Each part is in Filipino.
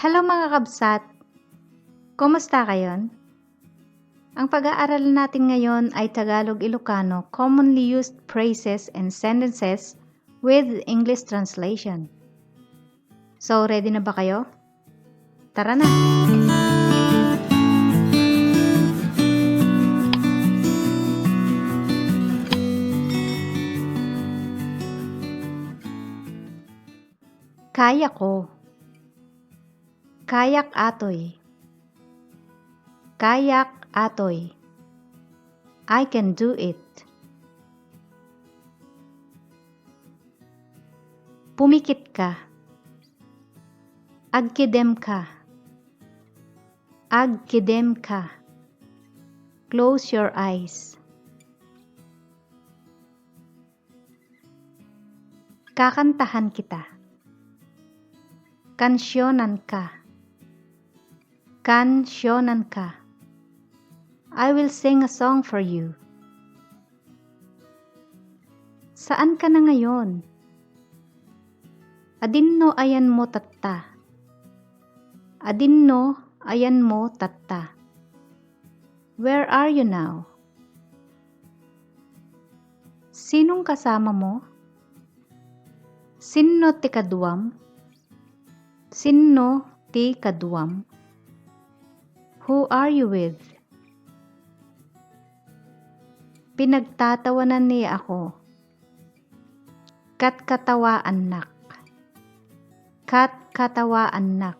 Hello mga kabsat! Kumusta kayon? Ang pag-aaral natin ngayon ay Tagalog-Ilocano commonly used phrases and sentences with English translation. So, ready na ba kayo? Tara na! Kaya ko. Kayak atoy. Kayak atoy. I can do it. Pumikit ka. Agkidem ka. Agkidem ka. Close your eyes. Kakantahan kita. Kansyonan ka. Kansyonan ka. I will sing a song for you. Saan ka na ngayon? Adinno ayan mo tatta. Adinno ayan mo tatta. Where are you now? Sinong kasama mo? Sinno ti kaduam? Sinno ti kaduam? Who are you with? Pinagtatawanan niya ako. Katkatawaan nak. Katkatawaan nak.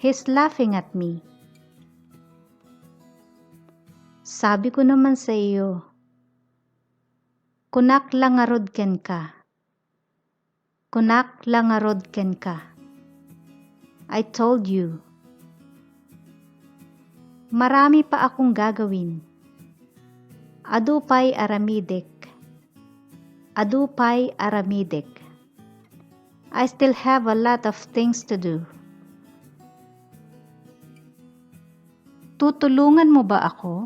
He's laughing at me. Sabi ko naman sa iyo, kunak langarodken ka. Kunak langarodken ka. I told you. Marami pa akong gagawin. Adupay aramidek. Adupay aramidek. I still have a lot of things to do. Tutulungan mo ba ako?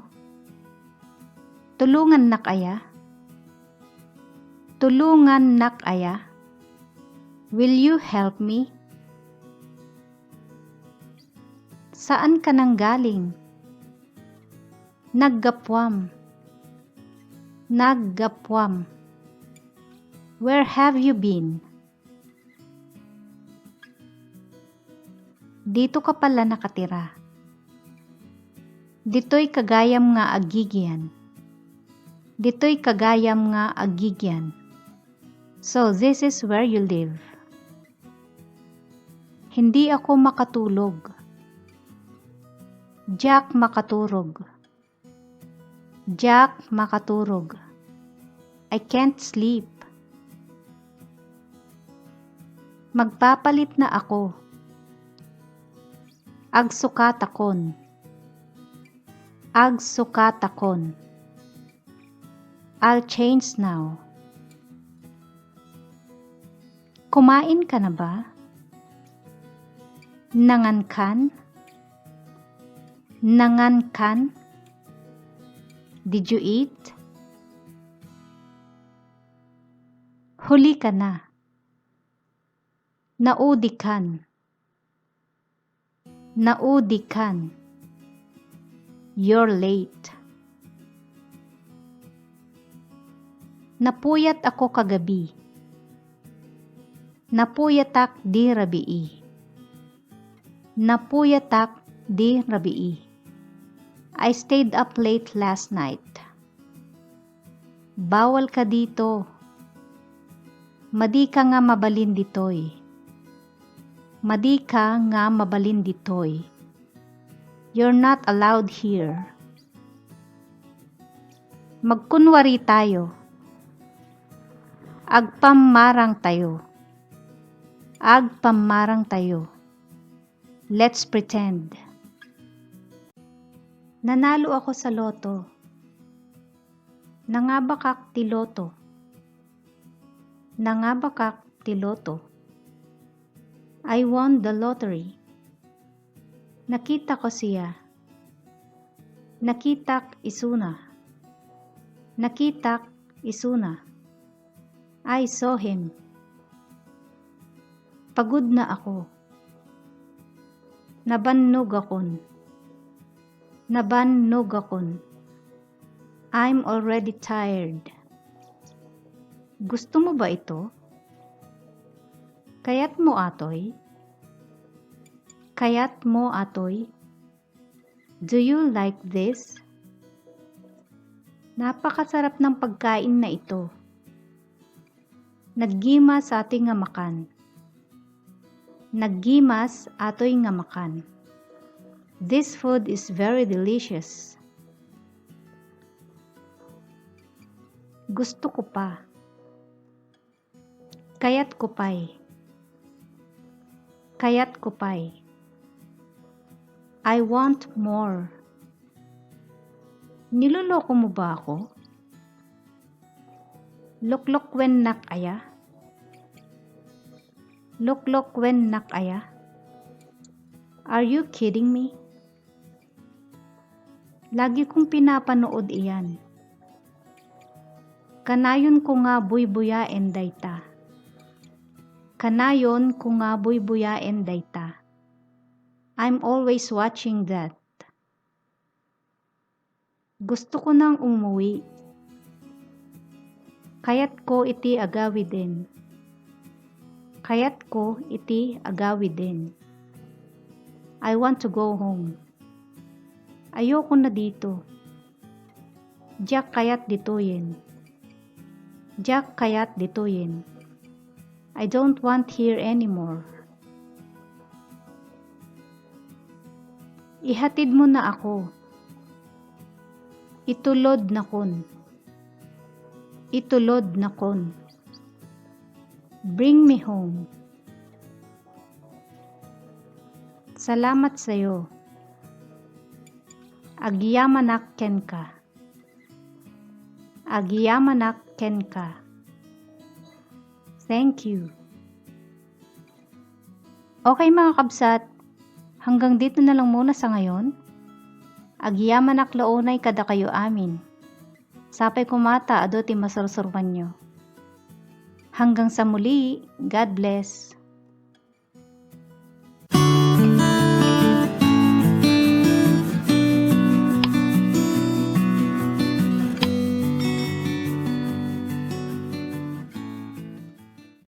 Tulungan nak aya? Tulungan nak aya? Will you help me? Saan ka nang galing? Naggapwam. Naggapwam. Where have you been? Dito ka pala nakatira. Dito'y kagayam nga agigyan. Dito'y kagayam nga agigyan. So this is where you live. Hindi ako makatulog. Jack makaturog. Jack makaturog. I can't sleep. Magpapalit na ako. Agsukatakon. Agsukatakon. I'll change now. Kumain ka na ba? Nangankan? Nangankan? Did you eat? Huli ka na. Naudikan. Naudikan. You're late. Napuyat ako kagabi. Napuyatak di rabii. Napuyatak di rabii. I stayed up late last night. Bawal ka dito. Madi ka nga mabalin ditoy. Madi ka nga mabalin ditoy. You're not allowed here. Magkunwari tayo. Agpamarang tayo. Agpamarang tayo. Let's pretend. Nanalo ako sa loto. Nangabakak ti loto. Nangabakak ti loto. I won the lottery. Nakita ko siya. Nakitak isuna. Nakitak isuna. I saw him. Pagod na ako. Nabannog akon. Nabannog akon. I'm already tired. Gusto mo ba ito? Kayat mo atoy? Kayat mo atoy? Do you like this? Napakasarap ng pagkain na ito. Naggimas atoy nga makan. Naggimas atoy nga makan. This food is very delicious. Gusto ko pa. Kayat ko pa'y. Kayat ko pa'y. I want more. Niloloko mo ba ako? Loklok wen nak aya? Loklok wen nak aya? Are you kidding me? Lagi kong pinapanood iyan. Kanayon ko nga buybuyaen dayta. Kanayon ko nga buybuyaen dayta. I'm always watching that. Gusto ko nang umuwi. Kayat ko iti agawi din. Kayat ko iti agawi din. I want to go home. Ayoko na dito. Diyak kayat ditoyin. Diyak kayat ditoyin. I don't want here anymore. Ihatid mo na ako. Itulod na kon. Itulod na kon. Bring me home. Salamat sa'yo. Agyamanak ken ka. Agyamanak ken ka. Thank you. Okay mga kabsat, hanggang dito na lang muna sa ngayon. Agyamanak launay kada kayo amin. Sapay kumata ado ti masursurwan nyo. Hanggang sa muli, God bless.